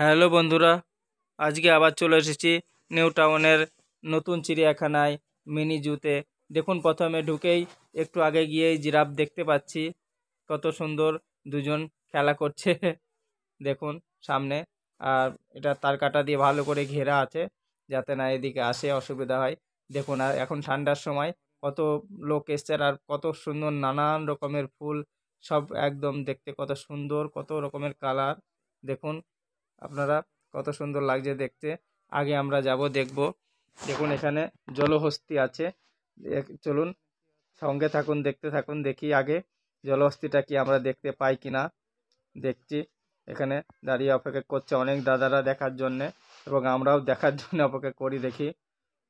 Hello বন্ধুরা, আজকে আবার চলে এসেছি নিউ টাউনের নতুন চিড়িয়াখানায় মিনি জুতে। দেখুন, প্রথমে ঢুকেই একটু আগে গিয়েই জিরাফ দেখতে পাচ্ছি। কত সুন্দর দুজন খেলা করছে দেখুন সামনে। আর এটা তার কাটা দিয়ে ভালো করে ঘেরা আছে, যাতে না এদিকে আসে অসুবিধা হয়। দেখুন, আর এখন ঠান্ডার সময় কত লোক এসছে, আর কত সুন্দর নানান রকমের ফুল, সব একদম দেখতে কত সুন্দর, কত রকমের কালার। দেখুন আপনারা, কত সুন্দর লাগছে দেখতে। আগে আমরা যাব, দেখব। দেখুন এখানে জলহস্তী আছে। চলুন সঙ্গে থাকুন, দেখতে থাকুন। দেখি আগে জলহস্তিটা কি আমরা দেখতে পাই কিনা। দেখছি এখানে দাঁড়িয়ে অপেক্ষা করছে অনেক দাদারা দেখার জন্যে, এবং আমরাও দেখার জন্য অপেক্ষা করি। দেখি,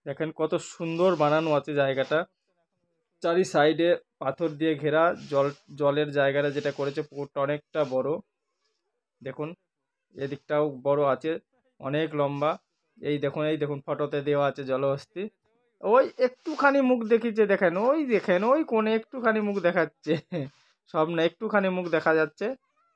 দেখেন কত সুন্দর বানানো আছে জায়গাটা। চারি সাইডে পাথর দিয়ে ঘেরা। জলের জায়গাটা যেটা করেছে, পুকুরটা অনেকটা বড়। দেখুন এদিকটাও বড় আছে, অনেক লম্বা। এই দেখুন ফটোতে দেওয়া আছে জলহস্তী। ওই একটুখানি মুখ দেখিয়েছে, দেখেন ওই, দেখেন ওই কোণে একটুখানি মুখ দেখাচ্ছে সব না, একটুখানি মুখ দেখা যাচ্ছে,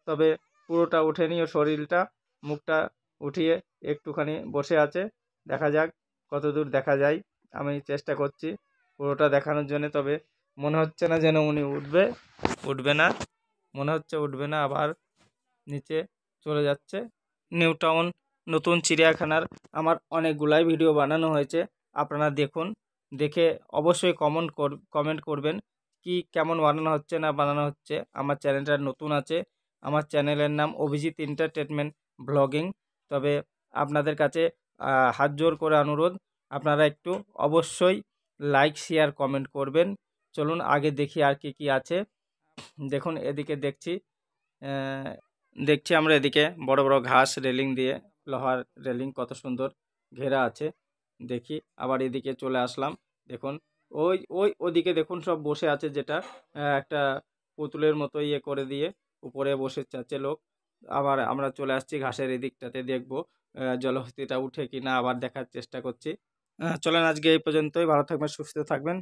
তবে পুরোটা ওঠেনি। ও শরীরটা, মুখটা উঠিয়ে একটুখানি বসে আছে। দেখা যাক কত দূর দেখা যায়। আমি চেষ্টা করছি পুরোটা দেখানোর জন্য, তবে মনে হচ্ছে না যেন উনি উঠবে না, মনে হচ্ছে উঠবে না, আবার নিচে চলে যাচ্ছে। নিউ টাউন নতুন চিড়িয়াখানার আমার অনেকগুলাই ভিডিও বানানো হয়েছে, আপনারা দেখুন। দেখে অবশ্যই কমেন্ট করবেন কি কেমন বানানো হচ্ছে না বানানো হচ্ছে। আমার চ্যানেলটা নতুন আছে, আমার চ্যানেলের নাম অভিজিৎ এন্টারটেনমেন্ট ব্লগিং। তবে আপনাদের কাছে হাত জোর করে অনুরোধ, আপনারা একটু অবশ্যই লাইক শেয়ার কমেন্ট করবেন। চলুন আগে দেখি আর কি কি আছে। দেখুন এদিকে দেখছি আমরা এদিকে বড় বড় ঘাস রেলিং দিয়ে, লোহার রেলিং কত সুন্দর ঘেরা আছে। দেখি আবার এদিকে চলে আসলাম। দেখুন ওই ওই ওদিকে দেখুন সব বসে আছে, যেটা একটা পুতুলের মতো ইয়ে করে দিয়ে উপরে বসে আছে লোক। আবার আমরা চলে আসছি ঘাসের এদিকটাতে, দেখবো জলহস্তিটা উঠে কি না, আবার দেখার চেষ্টা করছি। চলেন আজকে এই পর্যন্তই। ভালো থাকবেন, সুস্থ থাকবেন।